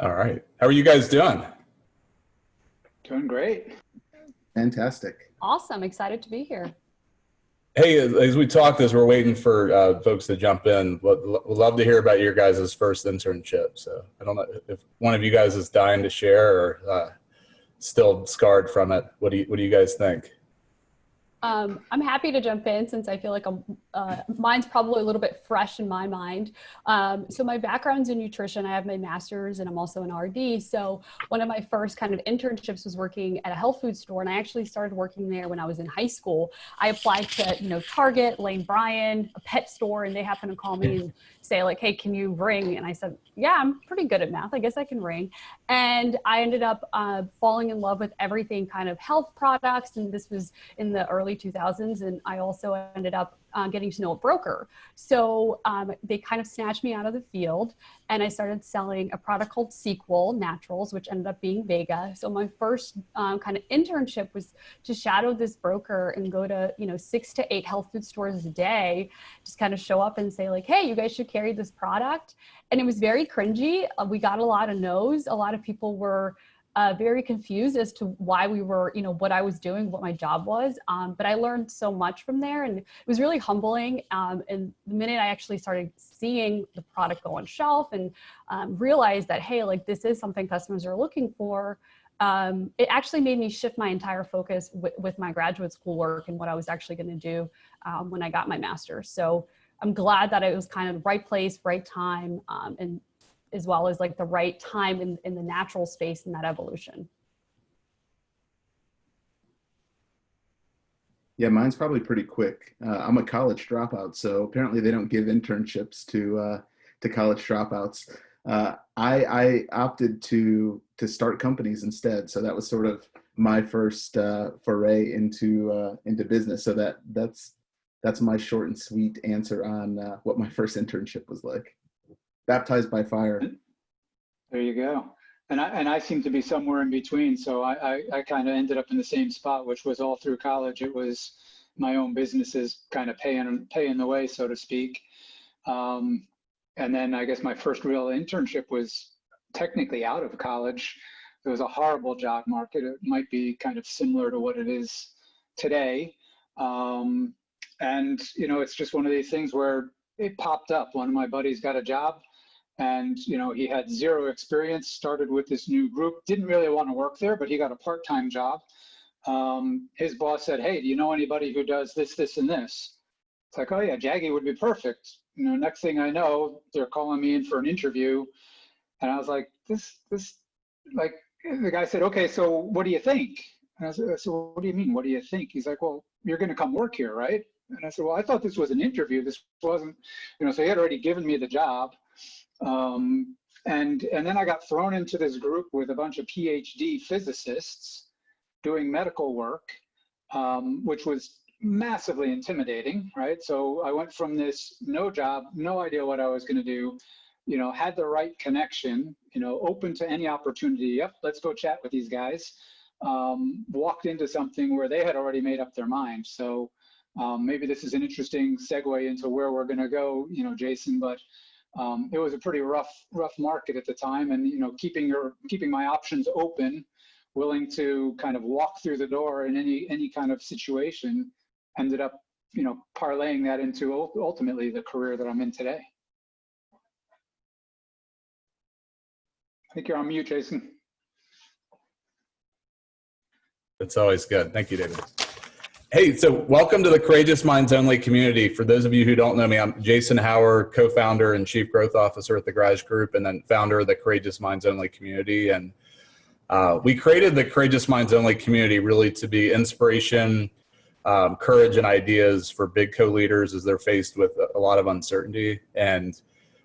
All right. How are you guys doing? Doing great. Fantastic. Awesome. Excited to be here. Hey, as we talk this, we're waiting for folks to jump in. We'd love to hear about your guys' first internship. So I don't know if one of you guys is dying to share or still scarred from it. What do you guys think? I'm happy to jump in since I feel like mine's probably a little bit fresh in my mind. So my background's in nutrition. I have my master's and I'm also an RD. So one of my first kind of internships was working at a health food store. And I actually started working there when I was in high school. I applied to, Target, Lane Bryant, a pet store, and they happened to call me and say like, hey, can you ring? And I said, yeah, I'm pretty good at math. I guess I can ring. And I ended up falling in love with everything kind of health products. And this was in the early 2000s. And I also ended up getting to know a broker. So they kind of snatched me out of the field and I started selling a product called Sequel Naturals, which ended up being Vega. So my first kind of internship was to shadow this broker and go to, 6 to 8 health food stores a day, just kind of show up and say like, hey, you guys should carry this product. And it was very cringy. We got a lot of no's. A lot of people were very confused as to why we were, what I was doing, what my job was. But I learned so much from there and it was really humbling. And the minute I actually started seeing the product go on shelf and realized that, hey, like this is something customers are looking for, it actually made me shift my entire focus with my graduate school work and what I was actually going to do when I got my master's. So I'm glad that it was kind of the right place, right time, and as well as like the right time in the natural space in that evolution. Yeah, mine's probably pretty quick. I'm a college dropout, so apparently they don't give internships to college dropouts. I opted to start companies instead, so that was sort of my first foray into business. So that's my short and sweet answer on what my first internship was like. Baptized by fire. There you go. And I seem to be somewhere in between. So I kind of ended up in the same spot, which was all through college. It was my own businesses kind of paying the way, so to speak. And then I guess my first real internship was technically out of college. It was a horrible job market. It might be kind of similar to what it is today. And, it's just one of these things where it popped up. One of my buddies got a job and, he had zero experience, started with this new group, didn't really want to work there, but he got a part-time job. His boss said, hey, do you know anybody who does this, this, and this? It's like, oh yeah, Jaggi would be perfect. Next thing I know, they're calling me in for an interview. And I was like, like, the guy said, okay, so what do you think? And I said, well, what do you mean? What do you think? He's like, well, you're going to come work here, right? And I said, well, I thought this was an interview. This wasn't, so he had already given me the job. And then I got thrown into this group with a bunch of PhD physicists doing medical work, which was massively intimidating, right? So I went from this no job, no idea what I was going to do, had the right connection, open to any opportunity. Yep, let's go chat with these guys. Walked into something where they had already made up their mind. So maybe this is an interesting segue into where we're going to go, Jason, but it was a pretty rough market at the time. And, keeping my options open, willing to kind of walk through the door in any kind of situation, ended up, parlaying that into ultimately the career that I'm in today. I think you're on mute, Jason. It's always good. Thank you, David. Hey, so welcome to the Courageous Minds Only community. For those of you who don't know me, I'm Jason Hauer, co-founder and chief growth officer at the Garage Group, and then founder of the Courageous Minds Only community. And we created the Courageous Minds Only community really to be inspiration, courage, and ideas for big co-leaders as they're faced with a lot of uncertainty. And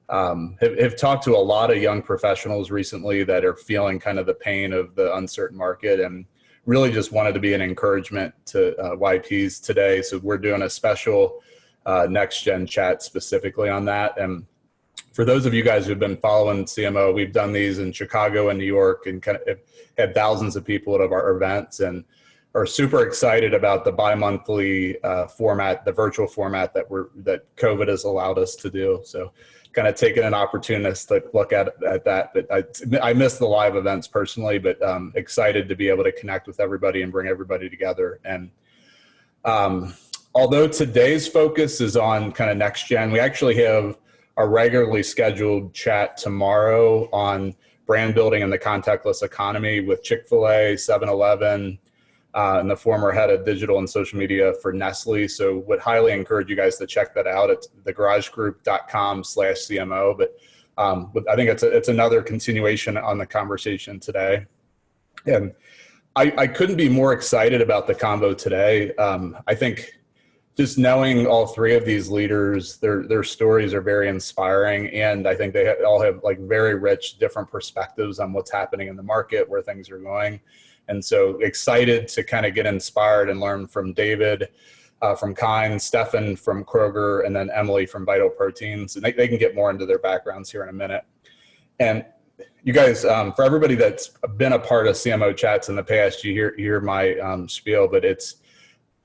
have talked to a lot of young professionals recently that are feeling kind of the pain of the uncertain market, and really just wanted to be an encouragement to YPs today. So we're doing a special next gen chat specifically on that. And for those of you guys who've been following CMO, we've done these in Chicago and New York and kind of had thousands of people at our events. And are super excited about the bi-monthly format, the virtual format that COVID has allowed us to do. So kind of taking an opportunistic look at that. But I miss the live events personally, but excited to be able to connect with everybody and bring everybody together. And although today's focus is on kind of next gen, we actually have a regularly scheduled chat tomorrow on brand building in the contactless economy with Chick-fil-A, 7-Eleven, and the former head of digital and social media for Nestle. So would highly encourage you guys to check that out. It's thegaragegroup.com/CMO. But I think it's another continuation on the conversation today. And I couldn't be more excited about the convo today. I think just knowing all three of these leaders, their stories are very inspiring. And I think they all have like very rich, different perspectives on what's happening in the market, where things are going. And so excited to kind of get inspired and learn from David from Kind, Steffan from Kroger, and then Emily from Vital Proteins. And they can get more into their backgrounds here in a minute. And you guys, for everybody that's been a part of CMO chats in the past, you hear my spiel, but it's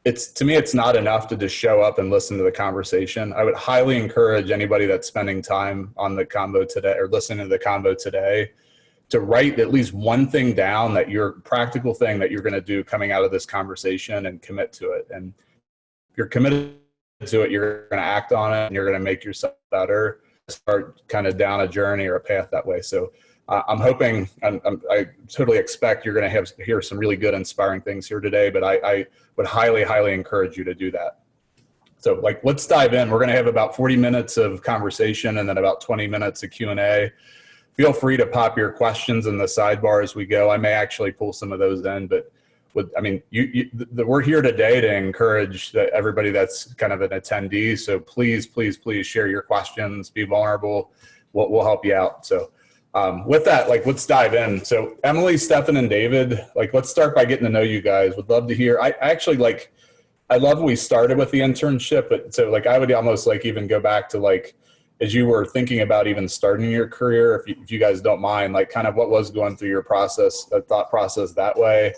to me, it's not enough to just show up and listen to the conversation. I would highly encourage anybody that's spending time on the convo today or listening to the convo today to write at least one thing down, that your practical thing that you're going to do coming out of this conversation, and commit to it. And if you're committed to it, you're going to act on it, and you're going to make yourself better, start kind of down a journey or a path that way. So I'm hoping, I totally expect you're going to hear some really good, inspiring things here today, but I would highly, highly encourage you to do that. So let's dive in. We're going to have about 40 minutes of conversation and then about 20 minutes of Q&A. Feel free to pop your questions in the sidebar as we go. I may actually pull some of those in, but we're here today to encourage everybody that's kind of an attendee. So please, please, please share your questions, be vulnerable. We'll help you out. So with that, let's dive in. So Emily, Steffan, and David, let's start by getting to know you guys. Would love to hear. I actually I love we started with the internship, but so I would almost even go back to as you were thinking about even starting your career, if you guys don't mind, kind of what was going through your thought process that way.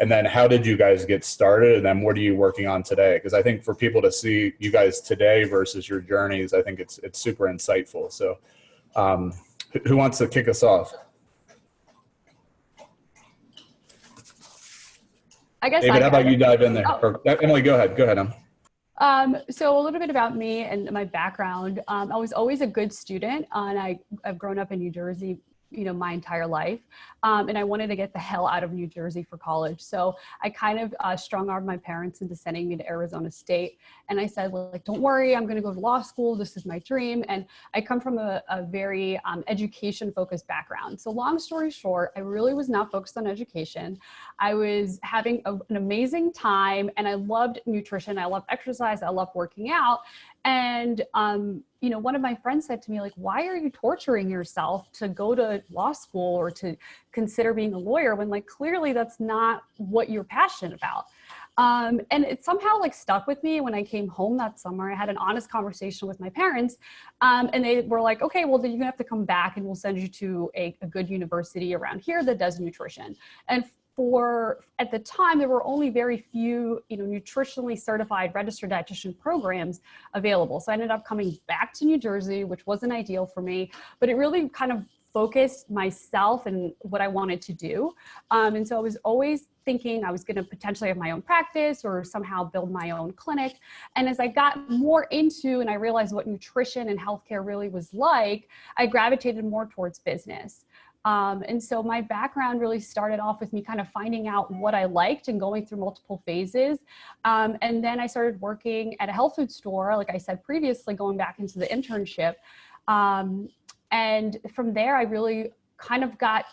And then how did you guys get started? And then what are you working on today? Because I think for people to see you guys today versus your journeys, I think it's super insightful. So who wants to kick us off? I guess David, how about you dive in there? Oh. Or, Emily, go ahead. Em. So a little bit about me and my background. I was always a good student, and I've grown up in New Jersey, my entire life. And I wanted to get the hell out of New Jersey for college. So I kind of strong-armed my parents into sending me to Arizona State. And I said, don't worry, I'm going to go to law school. This is my dream. And I come from a very education-focused background. So long story short, I really was not focused on education. I was having an amazing time, and I loved nutrition. I loved exercise. I loved working out. And, one of my friends said to me, why are you torturing yourself to go to law school or to consider being a lawyer when clearly that's not what you're passionate about? And it somehow stuck with me. When I came home that summer, I had an honest conversation with my parents, and they were like, okay, well, then you're gonna have to come back and we'll send you to a good university around here that does nutrition. And at the time, there were only very few, nutritionally certified registered dietitian programs available. So I ended up coming back to New Jersey, which wasn't ideal for me, but it really kind of focused myself and what I wanted to do. And so I was always thinking I was going to potentially have my own practice or somehow build my own clinic. And as I got more into and I realized what nutrition and healthcare really was like, I gravitated more towards business. And so my background really started off with me kind of finding out what I liked and going through multiple phases. And then I started working at a health food store, like I said previously, going back into the internship. And from there, I really kind of got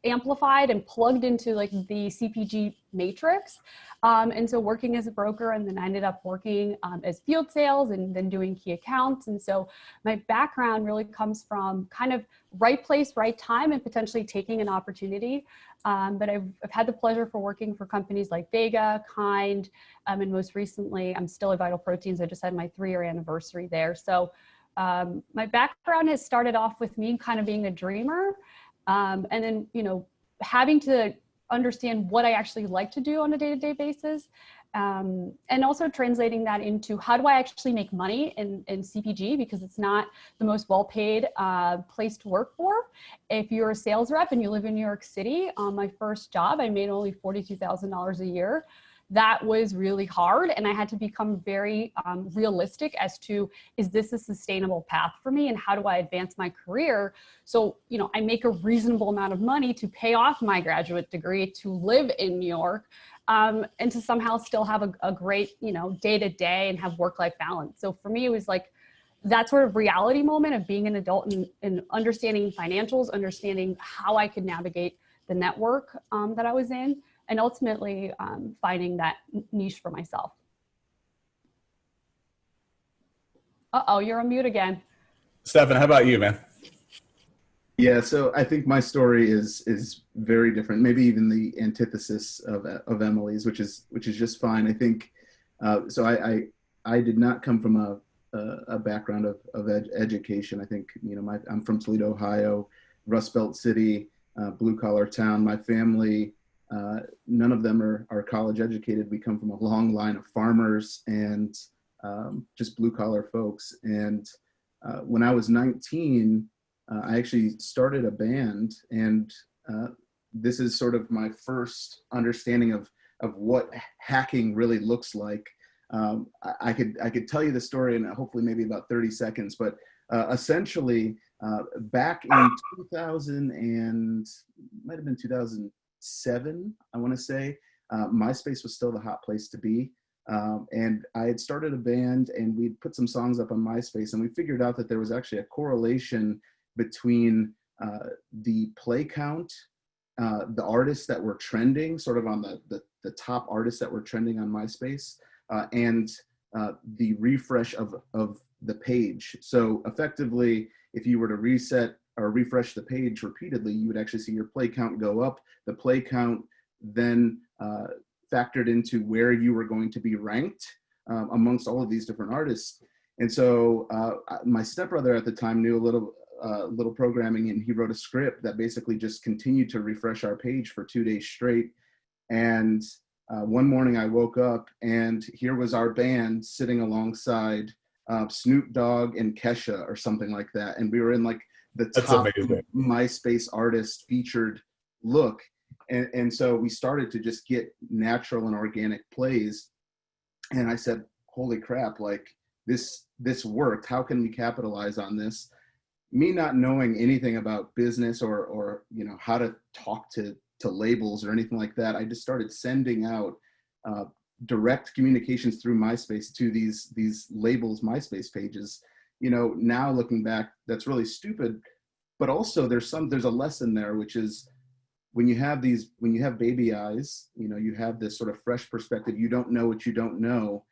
amplified and plugged into the CPG matrix. And so working as a broker, and then I ended up working as field sales and then doing key accounts. And so my background really comes from kind of right place, right time, and potentially taking an opportunity. But I've had the pleasure for working for companies like Vega, Kind, and most recently, I'm still at Vital Proteins. I just had my 3-year anniversary there. So my background has started off with me kind of being a dreamer. And then, having to understand what I actually like to do on a day-to-day basis. And also translating that into how do I actually make money in CPG, because it's not the most well-paid place to work for. If you're a sales rep and you live in New York City, on my first job, I made only $42,000 a year. That was really hard. And I had to become very realistic as to, is this a sustainable path for me? And how do I advance my career? So, I make a reasonable amount of money to pay off my graduate degree, to live in New York, and to somehow still have a great, day to day and have work-life balance. So for me, it was like that sort of reality moment of being an adult and understanding financials, understanding how I could navigate the network that I was in, and ultimately finding that niche for myself. Uh-oh, you're on mute again. Steffan, how about you, man? Yeah, so I think my story is very different, maybe even the antithesis of Emily's, which is just fine. I think so. I did not come from a background of education. I think I'm from Toledo, Ohio, Rust Belt city, blue collar town. My family, none of them are college educated. We come from a long line of farmers and just blue collar folks. And when I was 19. I actually started a band, and this is sort of my first understanding of what hacking really looks like. I could tell you the story in hopefully maybe about 30 seconds, but essentially back in 2000 and might have been 2007, I want to say, MySpace was still the hot place to be. And I had started a band, and we'd put some songs up on MySpace, and we figured out that there was actually a correlation between the play count, the artists that were trending, sort of on the top artists that were trending on MySpace, and the refresh of the page. So effectively, if you were to reset or refresh the page repeatedly, you would actually see your play count go up. The play count then factored into where you were going to be ranked amongst all of these different artists. And so my stepbrother at the time knew a little programming, and he wrote a script that basically just continued to refresh our page for 2 days straight. And one morning I woke up, and here was our band sitting alongside Snoop Dogg and Kesha or something like that. And we were in like the top MySpace artist featured look. And so we started to just get natural and organic plays. And I said, holy crap, like this worked. How can we capitalize on this? Me not knowing anything about business or how to talk to labels or anything like that, I just started sending out direct communications through MySpace to these labels' MySpace pages. Now looking back, that's really stupid, but also there's a lesson there, which is when you have baby eyes, you have this sort of fresh perspective. You don't know what you don't know.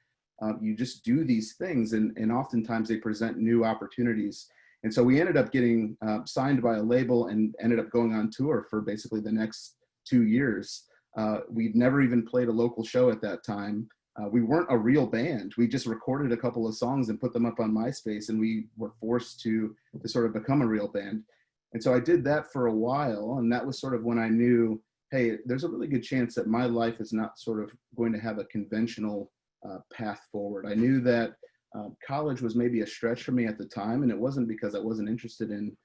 You just do these things, and oftentimes they present new opportunities. And so we ended up getting signed by a label and ended up going on tour for basically the next 2 years. We'd never even played a local show at that time. We weren't a real band. We just recorded a couple of songs and put them up on MySpace, and we were forced to sort of become a real band. And so I did that for a while, and that was sort of when I knew, hey, there's a really good chance that my life is not sort of going to have a conventional path forward. I knew that college was maybe a stretch for me at the time, and it wasn't because I wasn't interested in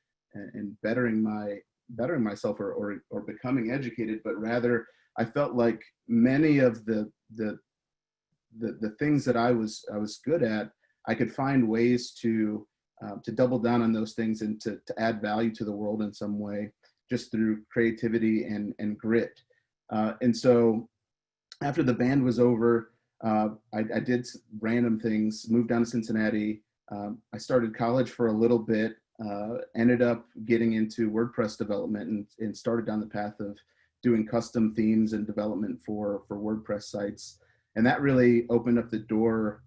bettering myself or becoming educated, but rather I felt like many of the things that I was good at, I could find ways to double down on those things and to add value to the world in some way, just through creativity and grit. And so after the band was over, I did random things, moved down to Cincinnati. I started college for a little bit, ended up getting into WordPress development and started down the path of doing custom themes and development for WordPress sites. And that really opened up the door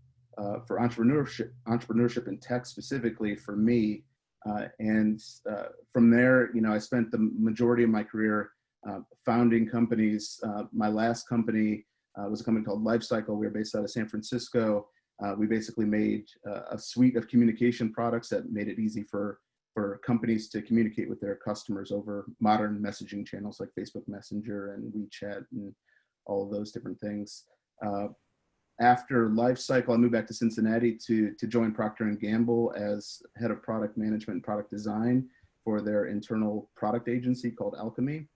for entrepreneurship in tech specifically for me. And from there, I spent the majority of my career founding companies. My last company was a company called Lifecycle. We were based out of San Francisco. We basically made a suite of communication products that made it easy for for companies to communicate with their customers over modern messaging channels like Facebook Messenger and WeChat and all of those different things. After life cycle, I moved back to Cincinnati to join Procter & Gamble as head of product management and product design for their internal product agency called Alchemy.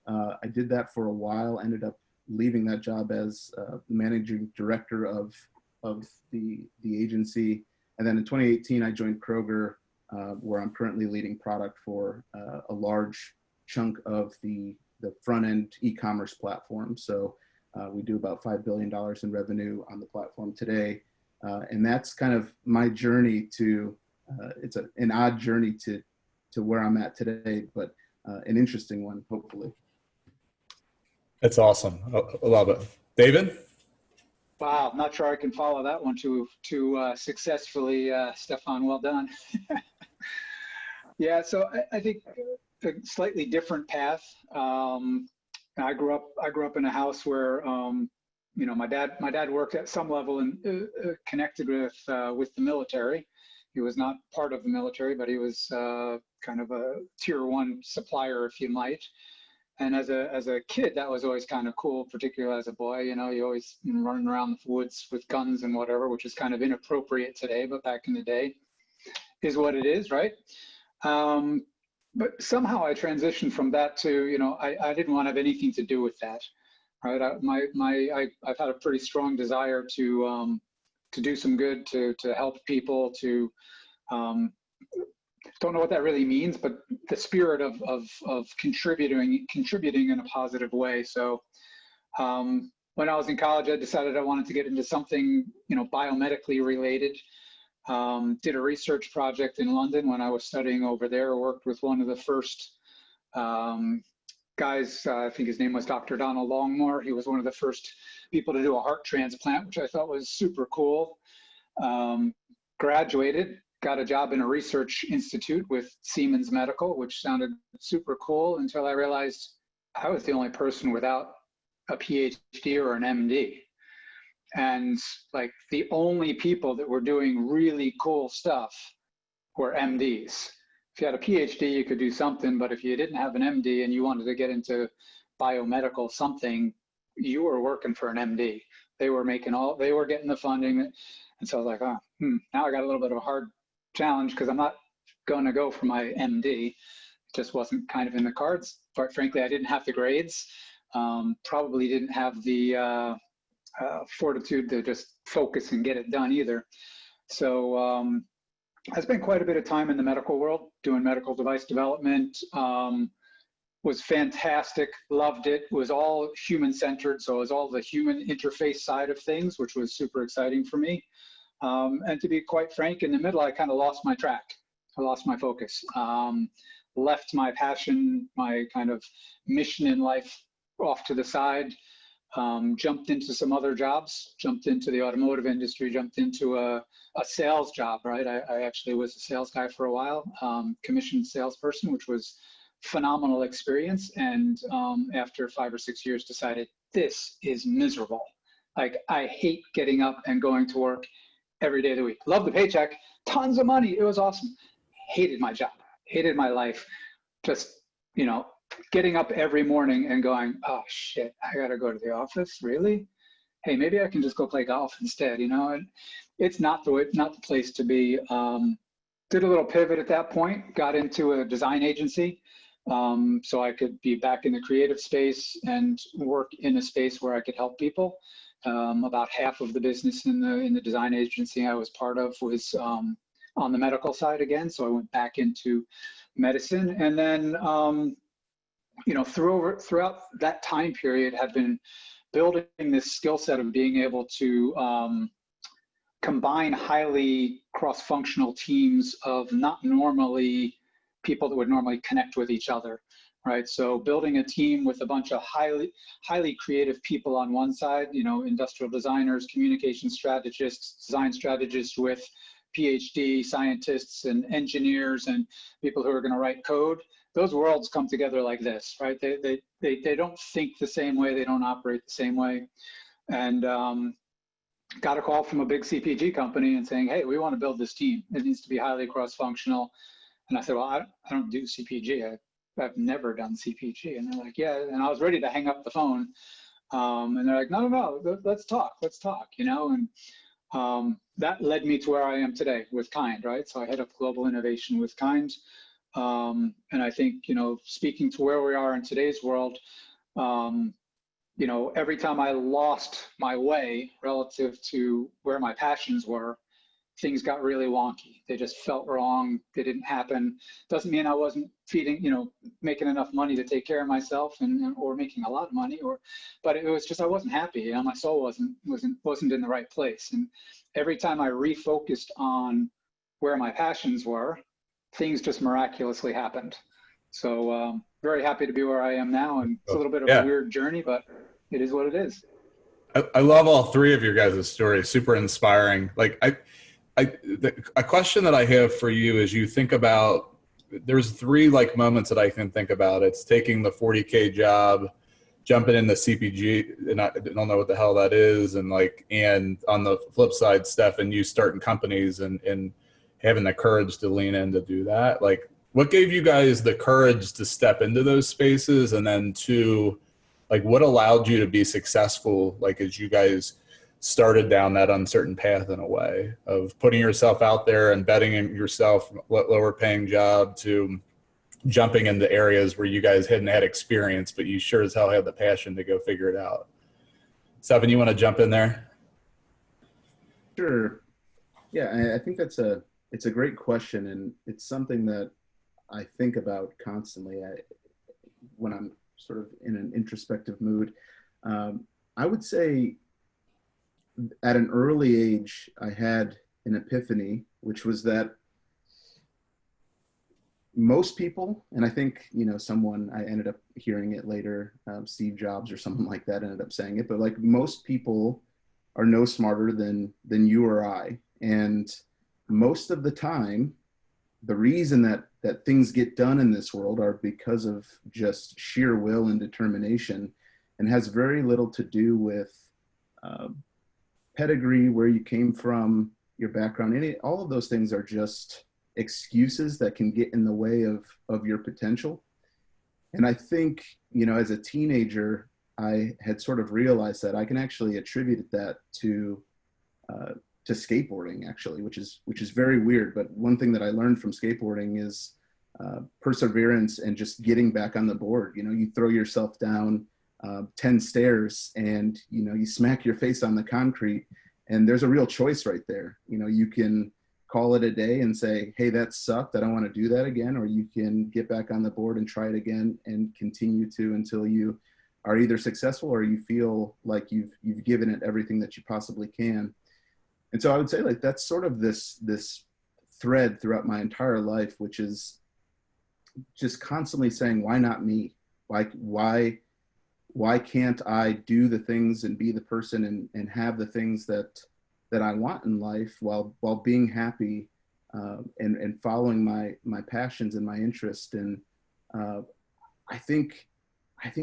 I did that for a while, ended up leaving that job as managing director of the agency. And then in 2018, I joined Kroger, where I'm currently leading product for a large chunk of the front-end e-commerce platform. So we do about $5 billion in revenue on the platform today. And that's kind of my journey to, it's an odd journey to where I'm at today, but an interesting one, hopefully. That's awesome. I love it. David? Wow, I'm not sure I can follow that one too successfully, Steffan. Well done. Yeah, so I think a slightly different path. I grew up in a house where, my dad worked at some level and connected with the military. He was not part of the military, but he was kind of a tier 1 supplier, if you might. And as a kid, that was always kind of cool, particularly as a boy. You always running around the woods with guns and whatever, which is kind of inappropriate today, but back in the day is what it is, right? But somehow I transitioned from that to, I didn't want to have anything to do with that, right? I've had a pretty strong desire to do some good, to help people, to don't know what that really means, but the spirit of contributing in a positive way. So when I was in college, I decided I wanted to get into something, biomedically related. Did a research project in London when I was studying over there, worked with one of the first guys, I think his name was Dr. Donald Longmore. He was one of the first people to do a heart transplant, which I thought was super cool. Graduated, got a job in a research institute with Siemens Medical, which sounded super cool until I realized I was the only person without a PhD or an MD. And like the only people that were doing really cool stuff were MDs. If you had a PhD, you could do something, but if you didn't have an MD and you wanted to get into biomedical something, you were working for an MD. They were getting the funding. And so I was like, now I got a little bit of a hard challenge because I'm not going to go for my MD. It just wasn't kind of in the cards. Quite frankly, I didn't have the grades, probably didn't have the fortitude to just focus and get it done either. So I spent quite a bit of time in the medical world doing medical device development. Was fantastic, loved it, was all human-centered, so it was all the human interface side of things, which was super exciting for me. And to be quite frank, in the middle, I kind of lost my track. I lost my focus, left my passion, my kind of mission in life off to the side, jumped into some other jobs, jumped into the automotive industry, jumped into a sales job, right? I actually was a sales guy for a while, commissioned salesperson, which was phenomenal experience. And after 5 or 6 years, decided this is miserable. Like I hate getting up and going to work every day of the week. Love the paycheck, tons of money. It was awesome. Hated my job, hated my life. Just, getting up every morning and going, oh shit, I got to go to the office. Really? Hey, maybe I can just go play golf instead. And it's not the place to be. Did a little pivot at that point, got into a design agency. So I could be back in the creative space and work in a space where I could help people. About half of the business in the design agency I was part of was on the medical side again. So I went back into medicine, and then throughout that time period had been building this skill set of being able to combine highly cross-functional teams of not normally people that would normally connect with each other, right? So building a team with a bunch of highly creative people on one side, industrial designers, communication strategists, design strategists with PhD scientists and engineers and people who are going to write code. Those worlds come together like this, right? They don't think the same way. They don't operate the same way. And got a call from a big CPG company and saying, hey, we want to build this team. It needs to be highly cross-functional. And I said, well, I don't do CPG. I've never done CPG. And they're like, yeah. And I was ready to hang up the phone. And they're like, no, let's talk, and that led me to where I am today with Kind, right? So I head up global innovation with Kind. And I think, speaking to where we are in today's world, every time I lost my way relative to where my passions were, things got really wonky. They just felt wrong. They didn't happen. Doesn't mean I wasn't making enough money to take care of myself or making a lot of money, but it was just, I wasn't happy. My soul wasn't in the right place. And every time I refocused on where my passions were, things just miraculously happened. So very happy to be where I am now. And it's a little bit of a weird journey, but it is what it is. I love all three of your guys' stories. Super inspiring. Like a question that I have for you is, you think about, there's three moments that I can think about. It's taking the 40K job, jumping into CPG, and I don't know what the hell that is. And on the flip side, Steffan, you starting companies and having the courage to lean in to do that. What gave you guys the courage to step into those spaces? And then two, what allowed you to be successful, as you guys started down that uncertain path in a way of putting yourself out there and betting in yourself, lower paying job, to jumping into areas where you guys hadn't had experience, but you sure as hell had the passion to go figure it out. Steffan, you want to jump in there? Sure. Yeah, I think it's a great question, and it's something that I think about constantly when I'm sort of in an introspective mood. I would say at an early age, I had an epiphany, which was that most people, and I think, I ended up hearing it later, Steve Jobs or someone like that ended up saying it, but most people are no smarter than you or I. And most of the time, the reason that things get done in this world are because of just sheer will and determination, and has very little to do with pedigree, where you came from, your background. All of those things are just excuses that can get in the way of your potential. And I think, as a teenager, I had sort of realized that I can actually attribute that to skateboarding, actually, which is very weird. But one thing that I learned from skateboarding is perseverance and just getting back on the board. You throw yourself down 10 stairs and you smack your face on the concrete, and there's a real choice right there. You can call it a day and say, hey, that sucked, I don't want to do that again, or you can get back on the board and try it again and continue to until you are either successful or you feel like you've given it everything that you possibly can. And so I would say that's sort of this thread throughout my entire life, which is just constantly saying, why not me? Why can't I do the things and be the person and have the things that I want in life while being happy and following my passions and my interest? And I think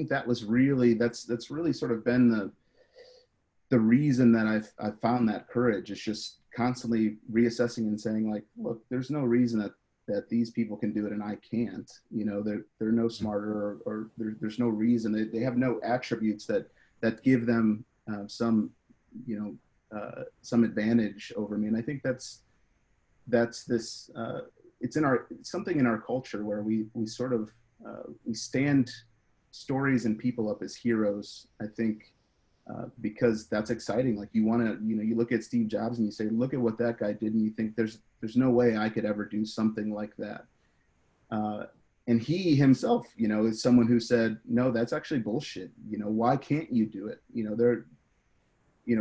that was really that's really sort of been the reason that I've found that courage. Is just constantly reassessing and saying, look, there's no reason that these people can do it and I can't. They're no smarter, or there's no reason. They have no attributes that give them some advantage over me. And I think that's this. It's something in our culture where we sort of we stand stories and people up as heroes. I think because that's exciting. You want to, you look at Steve Jobs and you say, look at what that guy did, and you think there's no way I could ever do something like that. And he himself, is someone who said, no, that's actually bullshit. Why can't you do it?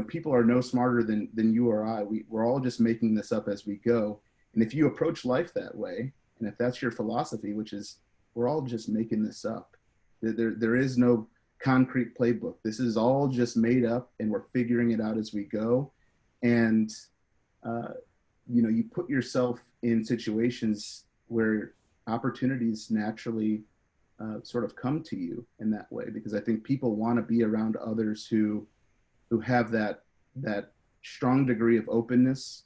People are no smarter than you or I. We're all just making this up as we go. And if you approach life that way, and if that's your philosophy, which is we're all just making this up, there is no concrete playbook. This is all just made up, and we're figuring it out as we go. And you put yourself in situations where opportunities naturally sort of come to you in that way, because I think people want to be around others who have that strong degree of openness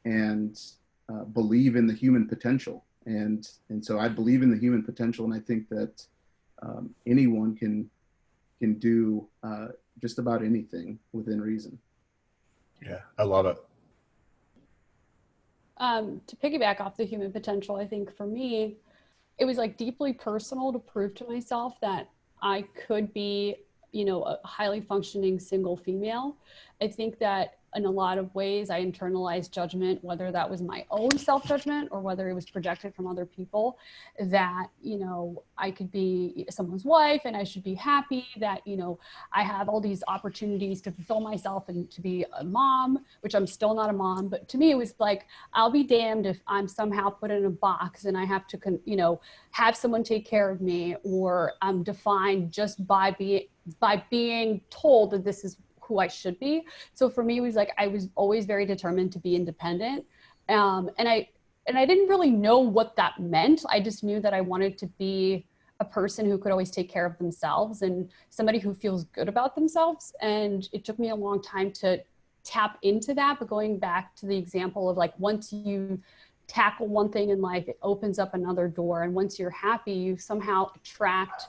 and believe in the human potential. And so I believe in the human potential, and I think that anyone can do just about anything within reason. Yeah, I love it. To piggyback off the human potential, I think for me, it was like deeply personal to prove to myself that I could be, a highly functioning single female. I think that in a lot of ways I internalized judgment, whether that was my own self-judgment or whether it was projected from other people, that, I could be someone's wife and I should be happy that, I have all these opportunities to fulfill myself and to be a mom, which I'm still not a mom. But to me, it was like, I'll be damned if I'm somehow put in a box and I have to, have someone take care of me, or I'm defined just by being told that this is who I should be. So for me, it was like, I was always very determined to be independent. And I didn't really know what that meant. I just knew that I wanted to be a person who could always take care of themselves and somebody who feels good about themselves. And it took me a long time to tap into that. But going back to the example of like, once you tackle one thing in life, it opens up another door. And once you're happy, you somehow attract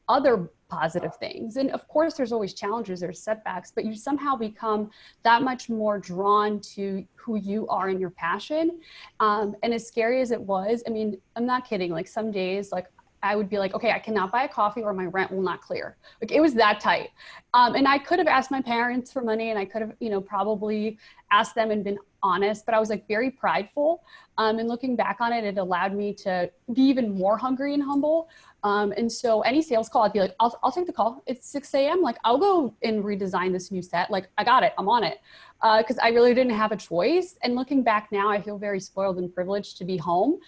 other positive things. And of course, there's always challenges, there's setbacks, but you somehow become that much more drawn to who you are and your passion. And as scary as it was, I mean, I'm not kidding. Like some days, like I would be like, okay, I cannot buy a coffee or my rent will not clear. Like it was that tight. And I could have asked my parents for money and I could have, probably asked them and been honest, but I was like very prideful. And looking back on it, it allowed me to be even more hungry and humble. And so any sales call, I'd be like, I'll take the call. It's 6 a.m. Like I'll go and redesign this new set. Like I got it. I'm on it. Cause I really didn't have a choice. And looking back now, I feel very spoiled and privileged to be home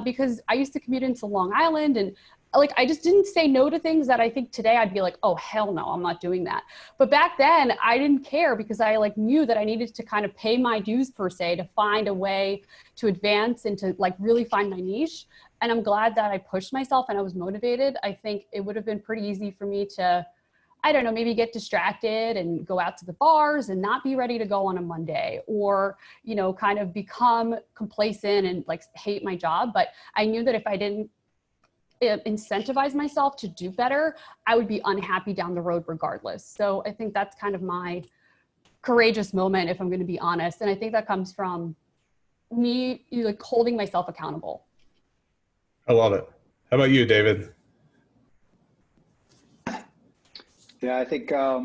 because I used to commute into Long Island and like, I just didn't say no to things that I think today I'd be like, oh, hell no, I'm not doing that. But back then I didn't care because I like knew that I needed to kind of pay my dues per se to find a way to advance and to like really find my niche. And I'm glad that I pushed myself and I was motivated. I think it would have been pretty easy for me to, I don't know, maybe get distracted and go out to the bars and not be ready to go on a Monday or, kind of become complacent and like hate my job. But I knew that if I didn't incentivize myself to do better, I would be unhappy down the road regardless. So I think that's kind of my courageous moment, if I'm going to be honest. And I think that comes from me like holding myself accountable. I love it. How about you, David? Yeah, I think I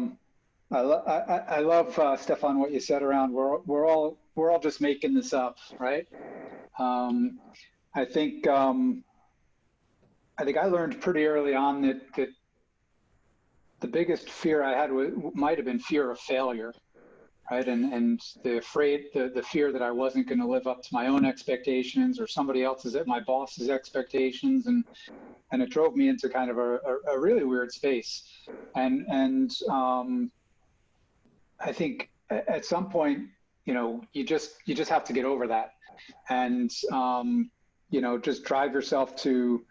love Steffan, what you said around we're all just making this up, right? I think I learned pretty early on that the biggest fear I had might have been fear of failure, right? And the fear that I wasn't going to live up to my own expectations or somebody else's, my boss's expectations, and it drove me into kind of a really weird space. And I think at some point, you just have to get over that, and just drive yourself to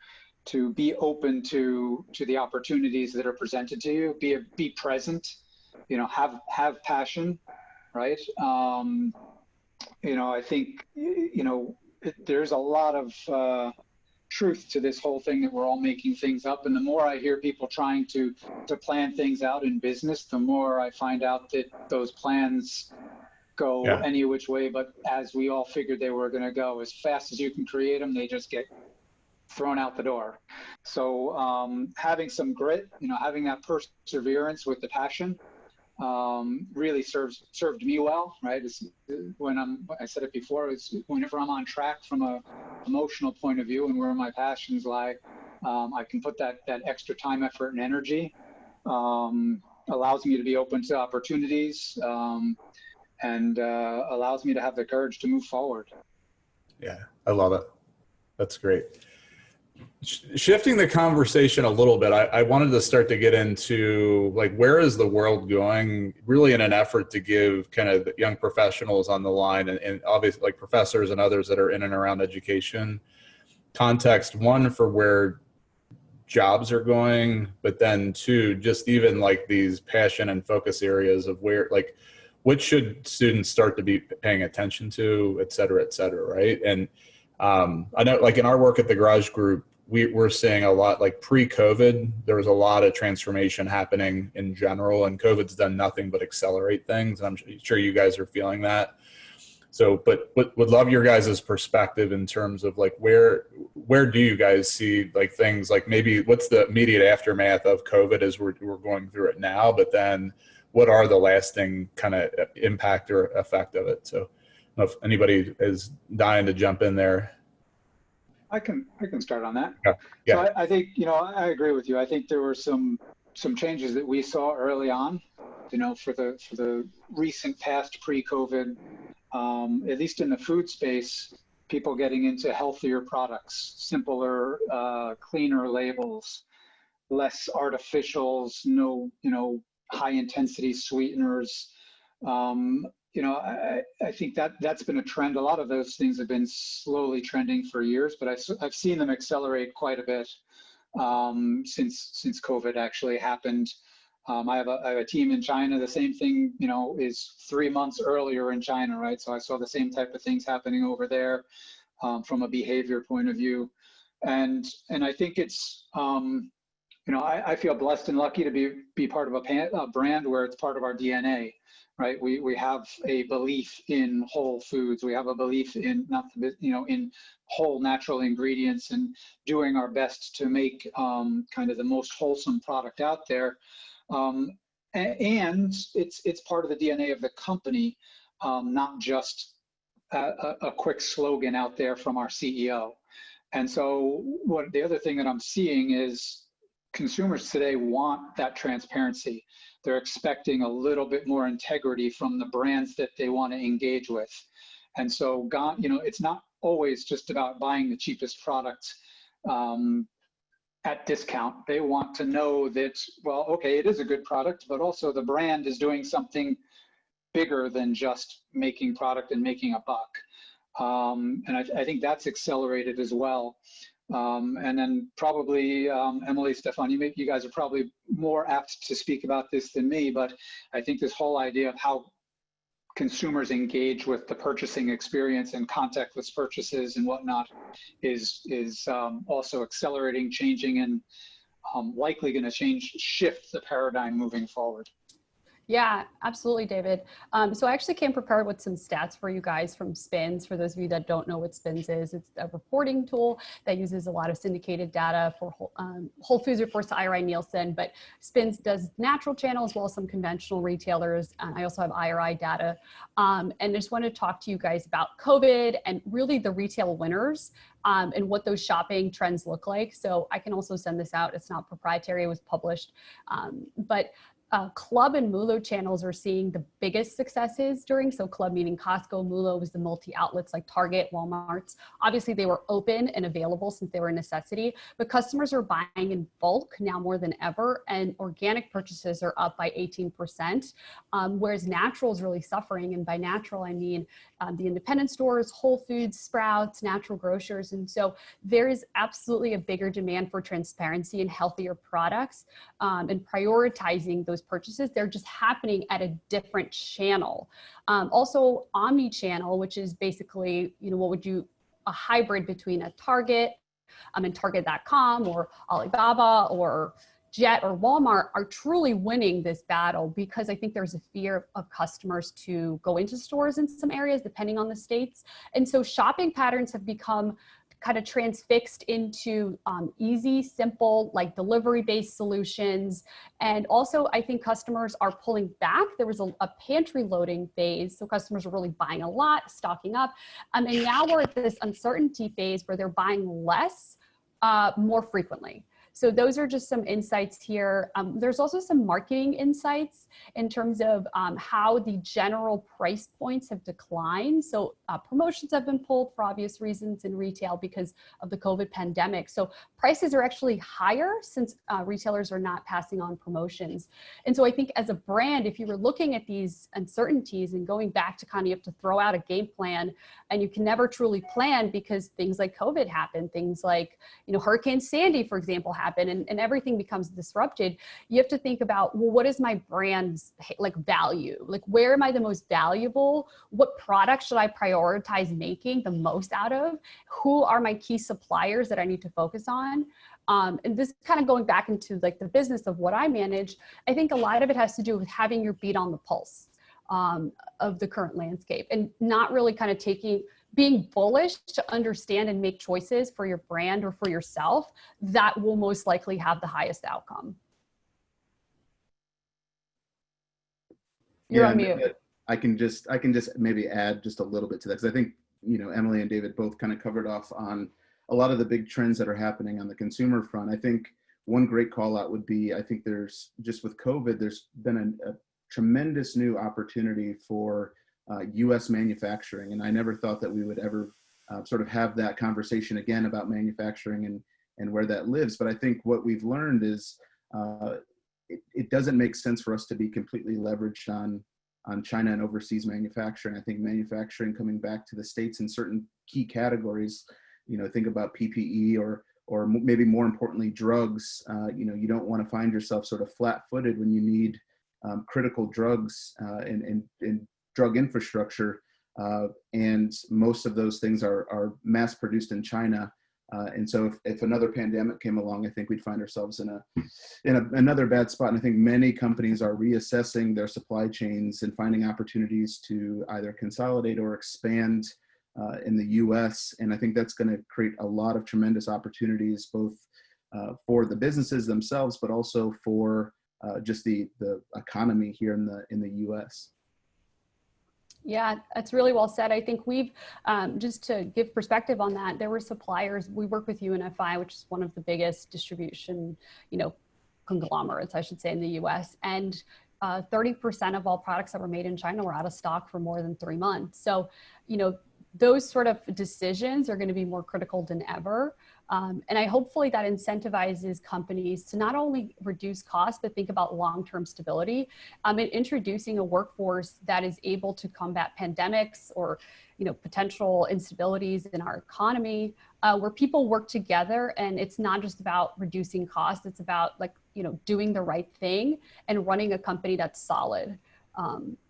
be open to the opportunities that are presented to you, be present, have passion, right? I think, there's a lot of truth to this whole thing that we're all making things up. And the more I hear people trying to plan things out in business, the more I find out that those plans go any which way, but as we all figured they were going to go, as fast as you can create them, they just get thrown out the door. So having some grit, having that perseverance with the passion really served me well, right? I said it before, whenever I'm on track from a emotional point of view and where my passions lie, I can put that extra time, effort, and energy, allows me to be open to opportunities, and allows me to have the courage to move forward. Yeah, I love it. That's great. Shifting the conversation a little bit, I wanted to start to get into like, where is the world going, really in an effort to give kind of young professionals on the line and obviously like professors and others that are in and around education context, one, for where jobs are going, but then two, just even like these passion and focus areas of where, like, what should students start to be paying attention to, et cetera, right? And I know like in our work at the Garage Group, we're seeing a lot, like pre-COVID, there was a lot of transformation happening in general, and COVID's done nothing but accelerate things. And I'm sure you guys are feeling that. So, but would love your guys' perspective in terms of like, where do you guys see like things like maybe what's the immediate aftermath of COVID as we're going through it now, but then what are the lasting kind of impact or effect of it? So I don't know if anybody is dying to jump in there. I can start on that. Yeah. So I think, I agree with you. I think there were some changes that we saw early on, for the recent past pre-COVID, at least in the food space, people getting into healthier products, simpler, cleaner labels, less artificials, no, high intensity sweeteners. I think that's been a trend. A lot of those things have been slowly trending for years, but I've seen them accelerate quite a bit since COVID actually happened. I have a team in China. The same thing, is 3 months earlier in China, right? So I saw the same type of things happening over there from a behavior point of view, and I think it's I feel blessed and lucky to be part of a brand where it's part of our DNA. Right, we have a belief in whole foods. We have a belief in in whole natural ingredients and doing our best to make kind of the most wholesome product out there. And it's part of the DNA of the company, not just a quick slogan out there from our CEO. And so the other thing that I'm seeing is consumers today want that transparency. They're expecting a little bit more integrity from the brands that they want to engage with. And so, it's not always just about buying the cheapest product at discount. They want to know that, well, okay, it is a good product, but also the brand is doing something bigger than just making product and making a buck. And I think that's accelerated as well. And then probably Emily, Steffan, you guys are probably more apt to speak about this than me, but I think this whole idea of how consumers engage with the purchasing experience and contactless purchases and whatnot is also accelerating, changing, and likely going to shift the paradigm moving forward. Yeah, absolutely, David. So I actually came prepared with some stats for you guys from SPINS. For those of you that don't know what SPINS is, it's a reporting tool that uses a lot of syndicated data for Whole Foods reports to IRI Nielsen, but SPINS does natural channel as well as some conventional retailers. I also have IRI data. And I just want to talk to you guys about COVID and really the retail winners and what those shopping trends look like. So I can also send this out. It's not proprietary, it was published. Club and MULO channels are seeing the biggest successes during. So Club meaning Costco, MULO was the multi-outlets like Target, Walmart's. Obviously they were open and available since they were a necessity, but customers are buying in bulk now more than ever, and organic purchases are up by 18%, whereas natural is really suffering. And by natural, I mean the independent stores, Whole Foods, Sprouts, natural grocers. And so there is absolutely a bigger demand for transparency and healthier products and prioritizing those purchases. They're just happening at a different channel. Also omni-channel, which is basically, a hybrid between a Target and Target.com or Alibaba or Jet or Walmart are truly winning this battle, because I think there's a fear of customers to go into stores in some areas, depending on the states. And so shopping patterns have become kind of transfixed into easy, simple, like delivery-based solutions. And also, I think customers are pulling back. There was a pantry loading phase, so customers are really buying a lot, stocking up. And now we're at this uncertainty phase where they're buying less, more frequently. So those are just some insights here. There's also some marketing insights in terms of how the general price points have declined. So promotions have been pulled for obvious reasons in retail because of the COVID pandemic. So prices are actually higher since retailers are not passing on promotions. And so I think as a brand, if you were looking at these uncertainties and going back to kind of, you have to throw out a game plan, and you can never truly plan because things like COVID happen. Things like, Hurricane Sandy, for example, happen and everything becomes disrupted, you have to think about, well, what is my brand's like value? Like, where am I the most valuable? What product should I prioritize making the most out of? Who are my key suppliers that I need to focus on? And this kind of going back into like the business of what I manage, I think a lot of it has to do with having your beat on the pulse of the current landscape and not really kind of being bullish to understand and make choices for your brand or for yourself that will most likely have the highest outcome. You're on mute. I can just maybe add just a little bit to that, because I think, Emily and David both kind of covered off on a lot of the big trends that are happening on the consumer front. I think one great call out would be, I think there's just with COVID, there's been a tremendous new opportunity for U.S. manufacturing. And I never thought that we would ever sort of have that conversation again about manufacturing and where that lives. But I think what we've learned is it doesn't make sense for us to be completely leveraged on China and overseas manufacturing. I think manufacturing coming back to the States in certain key categories, think about PPE or maybe more importantly, drugs. You don't want to find yourself sort of flat-footed when you need critical drugs and drug infrastructure. And most of those things are mass produced in China. And so if another pandemic came along, I think we'd find ourselves in another bad spot. And I think many companies are reassessing their supply chains and finding opportunities to either consolidate or expand in the US. And I think that's going to create a lot of tremendous opportunities, both for the businesses themselves, but also for just the economy here in the US. Yeah, that's really well said. I think we've, just to give perspective on that, there were suppliers, we work with UNFI, which is one of the biggest distribution, conglomerates, I should say, in the US. And 30% of all products that were made in China were out of stock for more than 3 months. So, those sort of decisions are going to be more critical than ever. And I hopefully that incentivizes companies to not only reduce costs, but think about long-term stability and introducing a workforce that is able to combat pandemics or, potential instabilities in our economy, where people work together and it's not just about reducing costs. It's about doing the right thing and running a company that's solid.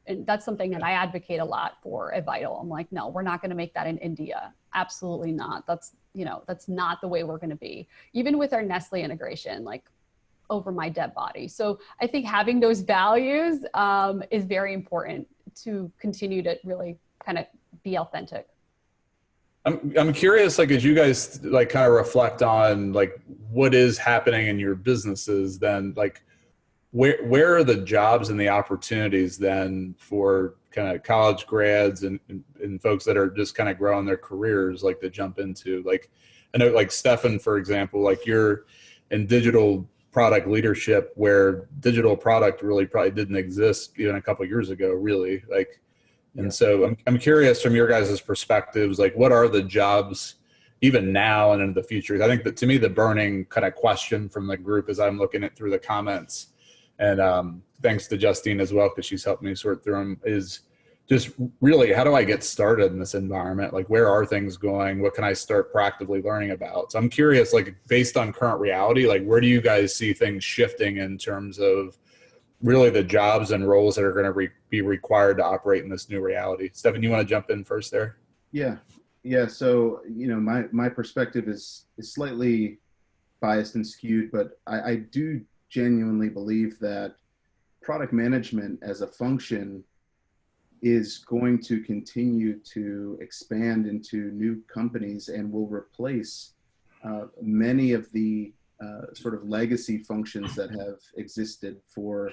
And that's something that I advocate a lot for at Vital. I'm like, no, we're not going to make that in India. Absolutely not. That's not the way we're going to be. Even with our Nestle integration, like over my dead body. So I think having those values is very important to continue to really kind of be authentic. I'm curious, like, as you guys like kind of reflect on like what is happening in your businesses, then like where are the jobs and the opportunities then for kind of college grads and folks that are just kind of growing their careers, like to jump into? Like, I know like Steffan, for example, like you're in digital product leadership, where digital product really probably didn't exist even a couple of years ago, really. Like, and so I'm curious from your guys' perspectives, like what are the jobs even now and in the future? I think that to me, the burning kind of question from the group as I'm looking at through the comments, and thanks to Justine as well, because she's helped me sort through them, is just really, how do I get started in this environment? Like, where are things going? What can I start proactively learning about? So I'm curious, like, based on current reality, like, where do you guys see things shifting in terms of really the jobs and roles that are going to be required to operate in this new reality? Steffan, you want to jump in first there? Yeah. So, my perspective is slightly biased and skewed, but I do genuinely believe that product management as a function is going to continue to expand into new companies and will replace many of the sort of legacy functions that have existed for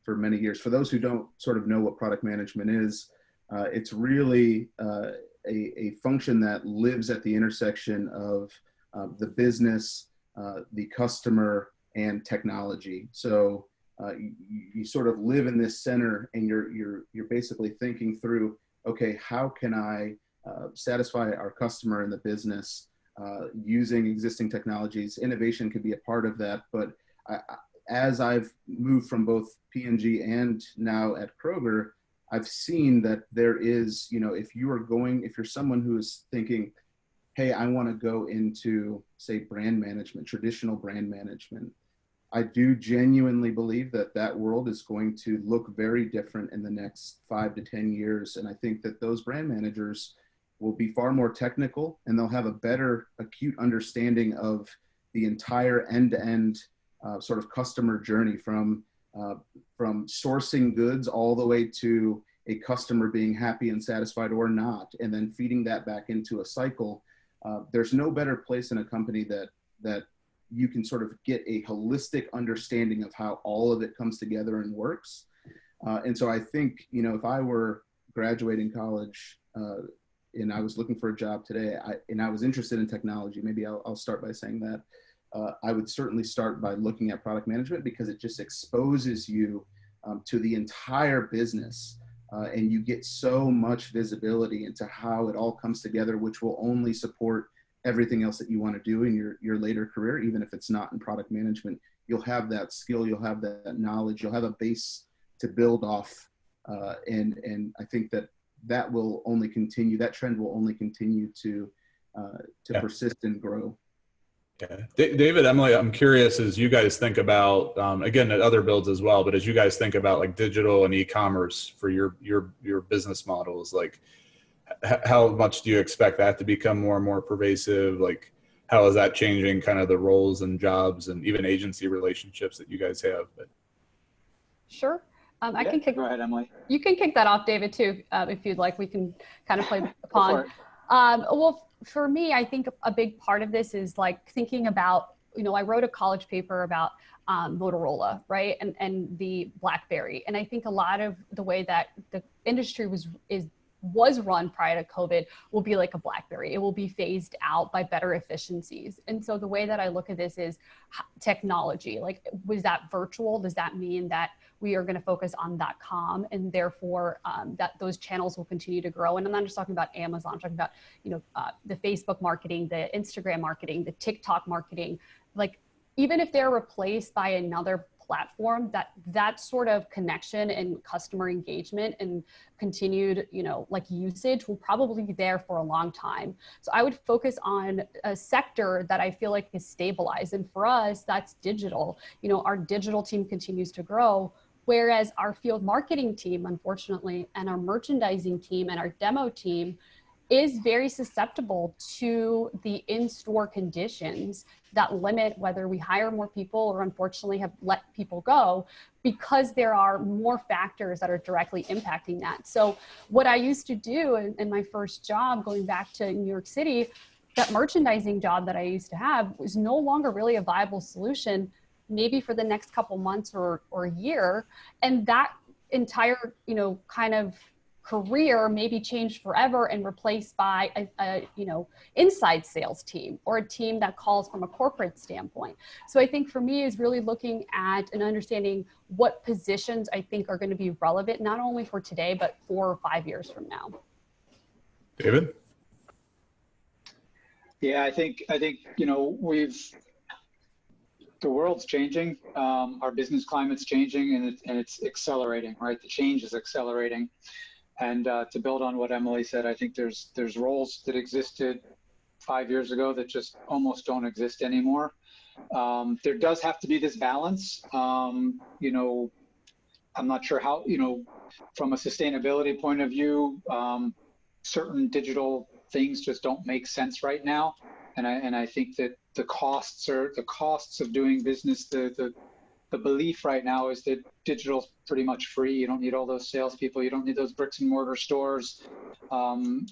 many years. For those who don't sort of know what product management is, it's really a function that lives at the intersection of the business, the customer, and technology. So you sort of live in this center, and you're basically thinking through, okay, how can I satisfy our customer in the business using existing technologies? Innovation could be a part of that, but as I've moved from both P&G and now at Kroger, I've seen that there is, if you're someone who is thinking, hey, I want to go into, say, brand management, traditional brand management. I do genuinely believe that that world is going to look very different in the next 5 to 10 years. And I think that those brand managers will be far more technical, and they'll have a better acute understanding of the entire end-to-end sort of customer journey from sourcing goods all the way to a customer being happy and satisfied or not, and then feeding that back into a cycle. There's no better place in a company that you can sort of get a holistic understanding of how all of it comes together and works. And so I think, you know, if I were graduating college and I was looking for a job today, and I was interested in technology, maybe I'll start by saying that. I would certainly start by looking at product management, because it just exposes you to the entire business. And you get so much visibility into how it all comes together, which will only support everything else that you want to do in your later career. Even if it's not in product management, you'll have that skill, you'll have that knowledge, you'll have a base to build off. And I think that will only continue, that trend will only continue to persist and grow. Yeah. David, Emily, I'm curious, as you guys think about, again, at other builds as well, but as you guys think about like digital and e-commerce for your business models, like how much do you expect that to become more and more pervasive? Like, how is that changing kind of the roles and jobs and even agency relationships that you guys have? But Sure. I can kick. Go ahead, Emily. You can kick that off, David, too, if you'd like. We can kind of play upon. Well, for me, I think a big part of this is like thinking about, you know, I wrote a college paper about Motorola, right? And the BlackBerry. And I think a lot of the way that the industry was run prior to COVID will be like a BlackBerry. It will be phased out by better efficiencies. And so the way that I look at this is technology. Like, was that virtual? Does that mean that we are going to focus on .com, and therefore that those channels will continue to grow? And I'm not just talking about Amazon. I'm talking about, you know, the Facebook marketing, the Instagram marketing, the TikTok marketing. Like, even if they're replaced by another platform, that sort of connection and customer engagement and continued, you know, like usage will probably be there for a long time. So I would focus on a sector that I feel like is stabilized. And for us, that's digital. You know, our digital team continues to grow, whereas our field marketing team, unfortunately, and our merchandising team and our demo team is very susceptible to the in-store conditions that limit whether we hire more people or unfortunately have let people go, because there are more factors that are directly impacting that. So what I used to do in my first job, going back to New York City, that merchandising job that I used to have was no longer really a viable solution, maybe for the next couple months or a year. And that entire, you know, kind of career maybe changed forever and replaced by a you know, inside sales team or a team that calls from a corporate standpoint. So I think for me is really looking at and understanding what positions I think are going to be relevant, not only for today, but 4 or 5 years from now. David? Yeah, I think, you know, the world's changing, our business climate's changing, and it's accelerating, right? The change is accelerating. And to build on what Emily said, I think there's roles that existed 5 years ago that just almost don't exist anymore. There does have to be this balance. You know, I'm not sure how, you know, from a sustainability point of view, certain digital things just don't make sense right now. And I think that the costs of doing business, the belief right now is that digital's pretty much free. You don't need all those salespeople. You don't need those bricks and mortar stores. I'm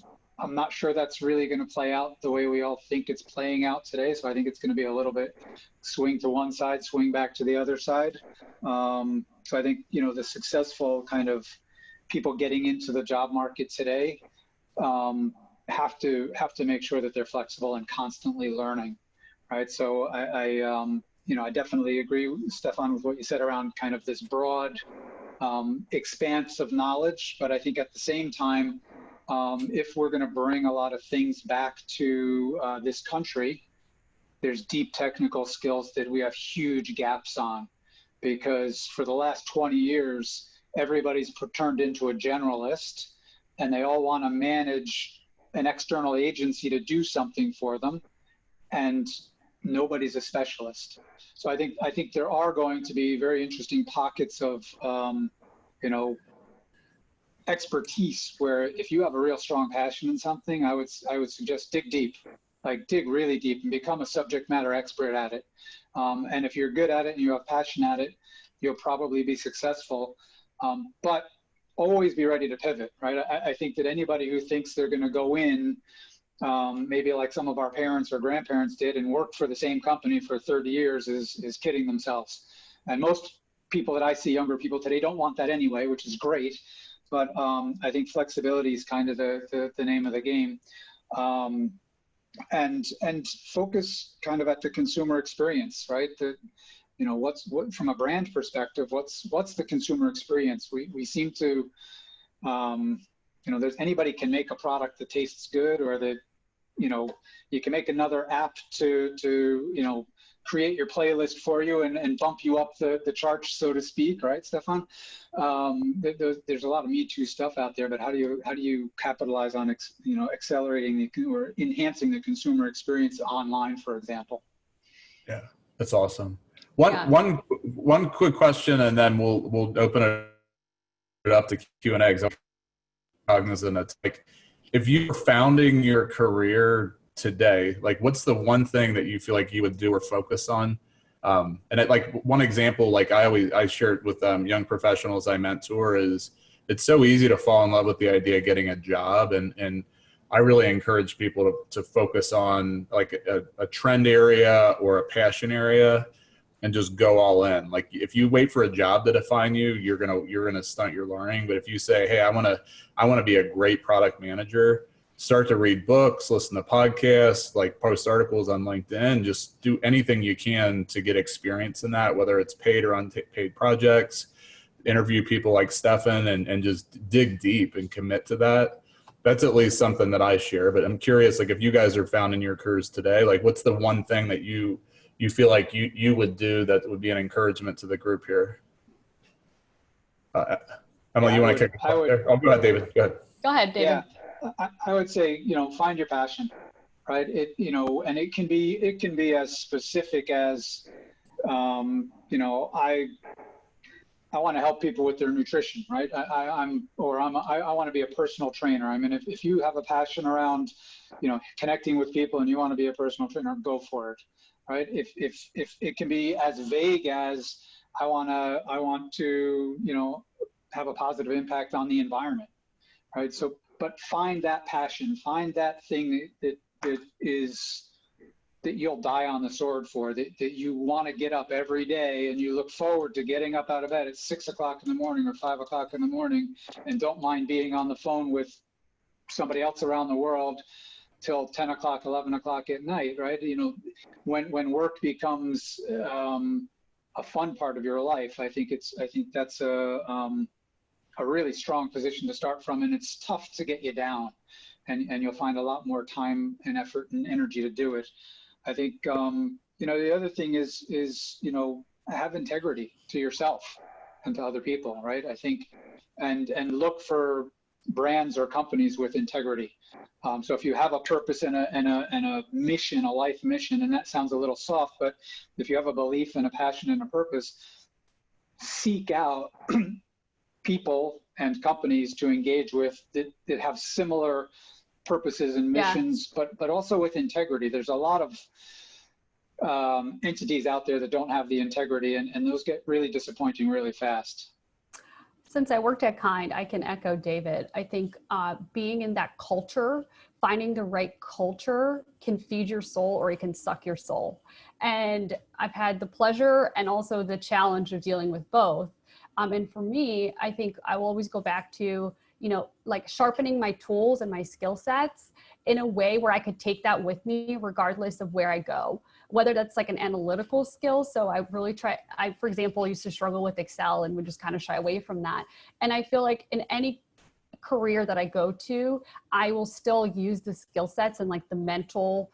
not sure that's really going to play out the way we all think it's playing out today. So I think it's going to be a little bit swing to one side, swing back to the other side. So I think, you know, the successful kind of people getting into the job market today have to make sure that they're flexible and constantly learning, right? So you know, I definitely agree, Steffan, with what you said around kind of this broad expanse of knowledge. But I think at the same time, if we're going to bring a lot of things back to this country, there's deep technical skills that we have huge gaps on, because for the last 20 years, everybody's turned into a generalist, and they all want to manage an external agency to do something for them, and nobody's a specialist. So I think there are going to be very interesting pockets of expertise where if you have a real strong passion in something, I would suggest dig deep, like dig really deep and become a subject matter expert at it. And if you're good at it and you have passion at it, you'll probably be successful. But always be ready to pivot, right? I think that anybody who thinks they're going to go in, maybe like some of our parents or grandparents did and worked for the same company for 30 years is kidding themselves. And most people that I see, younger people today, don't want that anyway, which is great. But I think flexibility is kind of the name of the game. And focus kind of at the consumer experience, right? What from a brand perspective, what's the consumer experience? We seem to, there's anybody can make a product that tastes good, or that, you can make another app to create your playlist for you and bump you up the charts, so to speak, right, Steffan? There's a lot of Me Too stuff out there, but how do you capitalize on accelerating or enhancing the consumer experience online, for example? Yeah, that's awesome. One quick question, and then we'll open it up to Q&A. Because I'm cognizant it's like, if you were founding your career today, like what's the one thing that you feel like you would do or focus on? One example, like I share it with young professionals I mentor, is it's so easy to fall in love with the idea of getting a job. And I really encourage people to focus on like a trend area or a passion area and just go all in. Like if you wait for a job to define you, you're gonna stunt your learning. But if you say, hey, I wanna be a great product manager, start to read books, listen to podcasts, like post articles on LinkedIn, just do anything you can to get experience in that, whether it's paid or unpaid projects, interview people like Steffan and just dig deep and commit to that. That's at least something that I share. But I'm curious, like if you guys are founding your careers today, like what's the one thing that you feel like you would do that would be an encouragement to the group here? Emily, you want to kick it off there? Oh, go ahead, David. Go ahead, David. Yeah. I would say, find your passion, right? And it can be as specific as, I want to help people with their nutrition, right? I want to be a personal trainer. I mean, if you have a passion around, connecting with people and you want to be a personal trainer, go for it, right? If it can be as vague as I want to, have a positive impact on the environment, right? So, but find that passion, find that thing that you'll die on the sword for, that you want to get up every day and you look forward to getting up out of bed at 6 o'clock in the morning or 5 o'clock in the morning, and don't mind being on the phone with somebody else around the world till 10 o'clock, 11 o'clock at night, right? When work becomes a fun part of your life, I think that's a really strong position to start from, and it's tough to get you down, and you'll find a lot more time and effort and energy to do it. I think, the other thing is, have integrity to yourself and to other people, right? I think, and look for brands or companies with integrity. So if you have a purpose and a mission, a life mission, and that sounds a little soft, but if you have a belief and a passion and a purpose, seek out people and companies to engage with that have similar purposes and missions, but also with integrity. There's a lot of entities out there that don't have the integrity, and those get really disappointing really fast. Since I worked at Kind, I can echo David. I think being in that culture, finding the right culture can feed your soul or it can suck your soul. And I've had the pleasure and also the challenge of dealing with both. And for me, I think I will always go back to, like sharpening my tools and my skill sets in a way where I could take that with me regardless of where I go, whether that's like an analytical skill. So I really for example, used to struggle with Excel and would just kind of shy away from that. And I feel like in any career that I go to, I will still use the skill sets and like the mental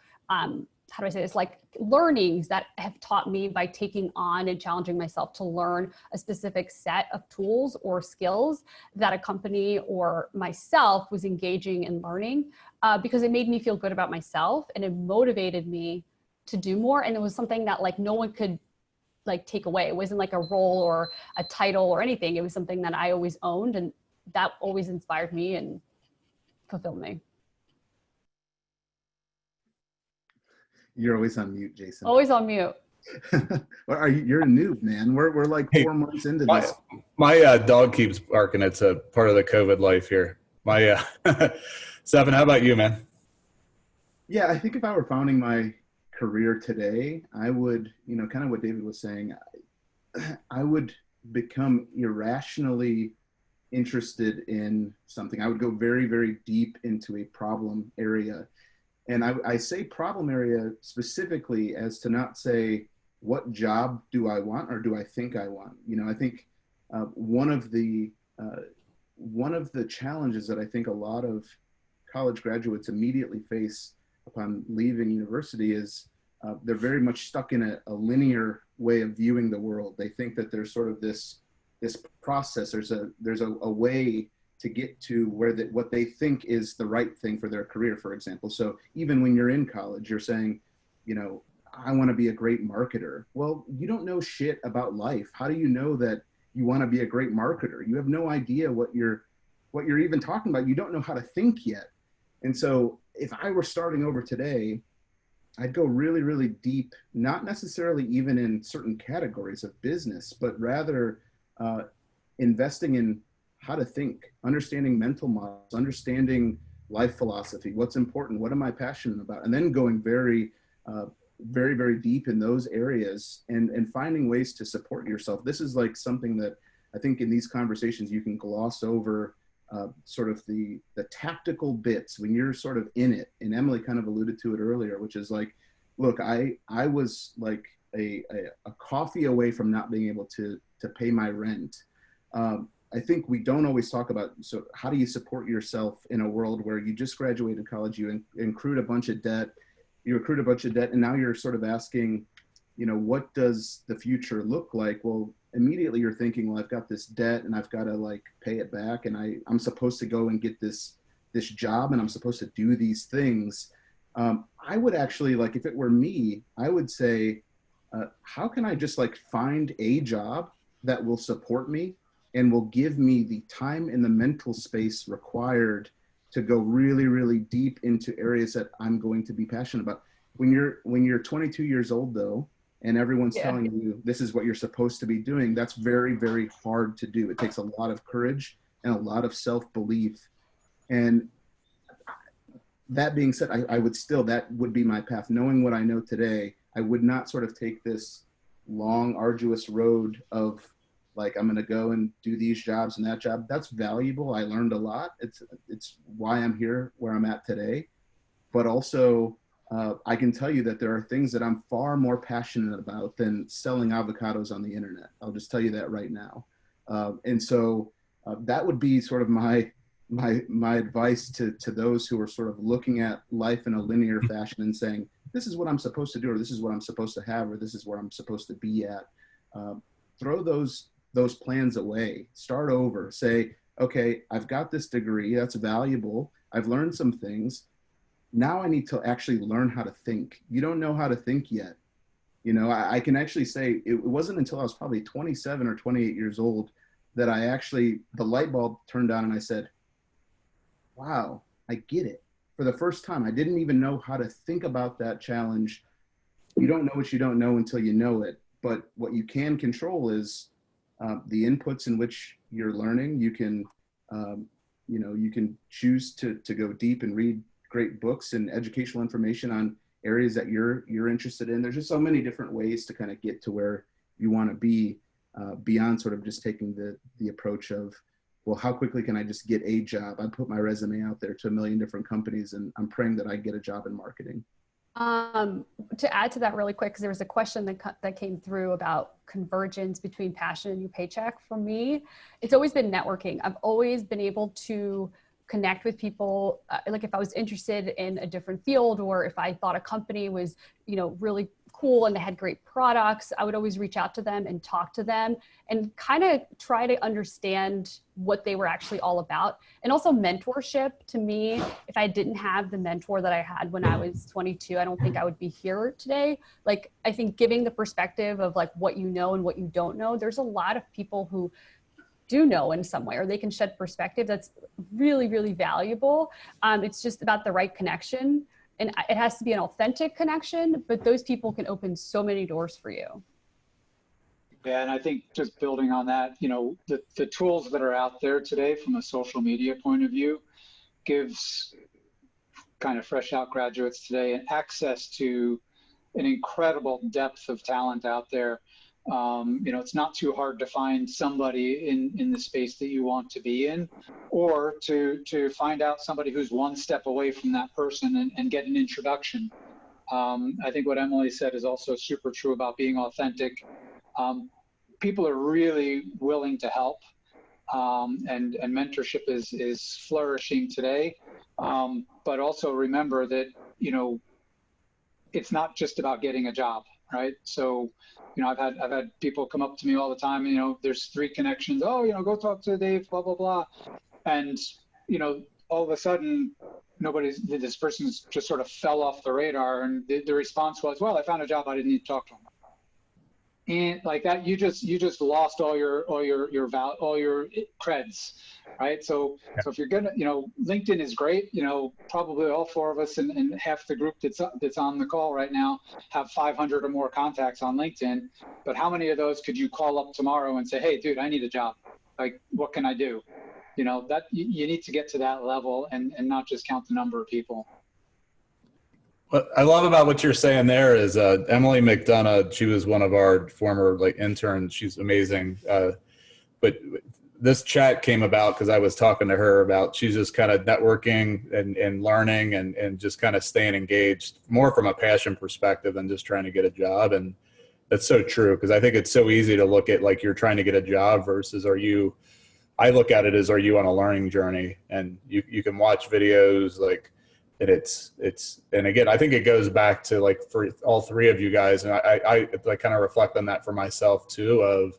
how do I say this, like learnings that have taught me by taking on and challenging myself to learn a specific set of tools or skills that a company or myself was engaging in learning, because it made me feel good about myself and it motivated me to do more. And it was something that like no one could like take away. It wasn't like a role or a title or anything. It was something that I always owned, and that always inspired me and fulfilled me. You're always on mute, Jason. Always on mute. Well, you're a noob, man. We're like 4 months into this. My dog keeps barking. It's a part of the COVID life here. Steffan, how about you, man? Yeah, I think if I were founding my career today, I would, kind of what David was saying, I would become irrationally interested in something. I would go very, very deep into a problem area. And I say problem area specifically as to not say, what job do I want or do I think I want? I think one of the challenges that I think a lot of college graduates immediately face upon leaving university is they're very much stuck in a linear way of viewing the world. They think that there's sort of this process. There's a way to get to where what they think is the right thing for their career, for example. So even when you're in college, you're saying, I want to be a great marketer. Well, you don't know shit about life. How do you know that you want to be a great marketer? You have no idea what you're even talking about. You don't know how to think yet. And so if I were starting over today, I'd go really, really deep, not necessarily even in certain categories of business, but rather investing in how to think, understanding mental models, understanding life philosophy, what's important, what am I passionate about, and then going very, very, very deep in those areas and finding ways to support yourself. This is like something that I think in these conversations you can gloss over sort of the tactical bits when you're sort of in it. And Emily kind of alluded to it earlier, which is like, look, I was like a coffee away from not being able to pay my rent. I think we don't always talk about, so how do you support yourself in a world where you just graduated college, you accrued a bunch of debt, and now you're sort of asking, what does the future look like? Well, immediately you're thinking, well, I've got this debt and I've got to like pay it back, and I'm supposed to go and get this job, and I'm supposed to do these things. I would actually, like, if it were me, I would say, how can I just like find a job that will support me and will give me the time and the mental space required to go really, really deep into areas that I'm going to be passionate about. When you're 22 years old though, and everyone's telling you this is what you're supposed to be doing, that's very, very hard to do. It takes a lot of courage and a lot of self-belief. And that being said, I would still, that would be my path. Knowing what I know today, I would not sort of take this long, arduous road of like, I'm going to go and do these jobs and that job. That's valuable. I learned a lot. It's why I'm here where I'm at today. But also, I can tell you that there are things that I'm far more passionate about than selling avocados on the internet. I'll just tell you that right now. And so that would be sort of my advice to those who are sort of looking at life in a linear fashion and saying, this is what I'm supposed to do, or this is what I'm supposed to have, or this is where I'm supposed to be at. Throw those plans away, start over, say, okay, I've got this degree, that's valuable. I've learned some things. Now I need to actually learn how to think. You don't know how to think yet. I can actually say it wasn't until I was probably 27 or 28 years old that the light bulb turned on and I said, wow, I get it. For the first time, I didn't even know how to think about that challenge. You don't know what you don't know until you know it. But what you can control is the inputs in which you're learning. You can, you can choose to go deep and read great books and educational information on areas that you're interested in. There's just so many different ways to kind of get to where you want to be beyond sort of just taking the approach of, well, how quickly can I just get a job? I put my resume out there to a million different companies and I'm praying that I get a job in marketing. To add to that really quick, because there was a question that came through about convergence between passion and your paycheck. For me, it's always been networking. I've always been able to connect with people. Like if I was interested in a different field, or if I thought a company was, really cool and they had great products, I would always reach out to them and talk to them and kind of try to understand what they were actually all about. And also mentorship, to me, if I didn't have the mentor that I had when I was 22, I don't think I would be here today. Like, I think giving the perspective of like what you know and what you don't know, there's a lot of people who do know in some way, or they can shed perspective that's really, really valuable. It's just about the right connection. And it has to be an authentic connection, but those people can open so many doors for you. Yeah, and I think just building on that, the tools that are out there today from a social media point of view gives kind of fresh out graduates today an access to an incredible depth of talent out there. It's not too hard to find somebody in the space that you want to be in, or to find out somebody who's one step away from that person and get an introduction. I think what Emily said is also super true about being authentic. People are really willing to help, and mentorship is flourishing today. But also remember that, it's not just about getting a job, right? So, I've had people come up to me all the time, there's 3 connections. Oh, go talk to Dave, blah, blah, blah. And, all of a sudden this person's just sort of fell off the radar. And the response was, well, I found a job. I didn't need to talk to him. And like that, you just lost all your creds, right? So if you're gonna, LinkedIn is great. Probably all 4 of us and half the group that's on the call right now have 500 or more contacts on LinkedIn. But how many of those could you call up tomorrow and say, hey, dude, I need a job. Like, what can I do? That you need to get to that level and not just count the number of people. What I love about what you're saying there is Emily McDonough. She was one of our former interns. She's amazing. But this chat came about because I was talking to her about she's just kind of networking and learning and just kind of staying engaged more from a passion perspective than just trying to get a job. And that's so true, because I think it's so easy to look at like you're trying to get a job versus I look at it as, are you on a learning journey? And you can watch videos and and again, I think it goes back to like for all 3 of you guys. And I kind of reflect on that for myself too,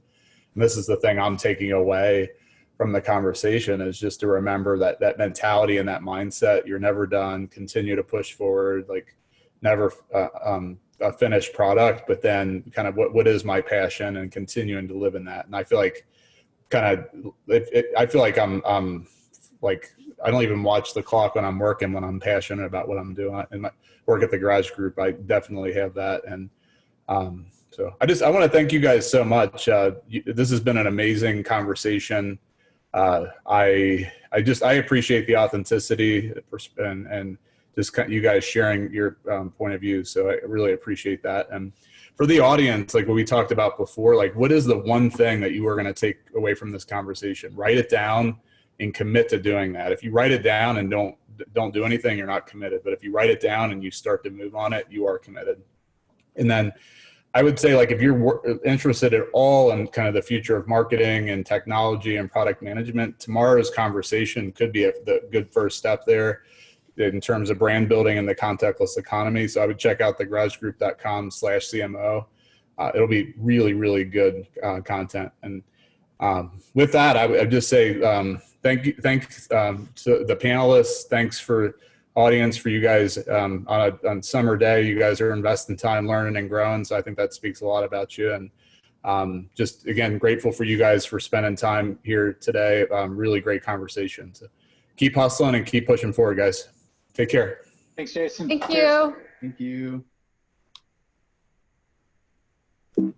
and this is the thing I'm taking away from the conversation, is just to remember that mentality and that mindset. You're never done, continue to push forward, like never a finished product, but then kind of what is my passion and continuing to live in that. And I feel like I feel like I'm like, I don't even watch the clock when I'm working, when I'm passionate about what I'm doing. And my work at the Garage Group, I definitely have that. And so I want to thank you guys so much. This has been an amazing conversation. I appreciate the authenticity and just you guys sharing your point of view. So I really appreciate that. And for the audience, like what we talked about before, like what is the one thing that you are going to take away from this conversation? Write it down and commit to doing that. If you write it down and don't do anything, you're not committed. But if you write it down and you start to move on it, you are committed. And then I would say, like, if you're interested at all in kind of the future of marketing and technology and product management, tomorrow's conversation could be the good first step there in terms of brand building and the contactless economy. So I would check out thegaragegroup.com/CMO. It'll be really, really good content. And with that, I would just say thanks to the panelists. Thanks for audience, for you guys on summer day. You guys are investing time learning and growing. So I think that speaks a lot about you. And just, again, grateful for you guys for spending time here today. Really great conversation. So keep hustling and keep pushing forward, guys. Take care. Thanks, Jason. Thank Cheers. you. Thank you.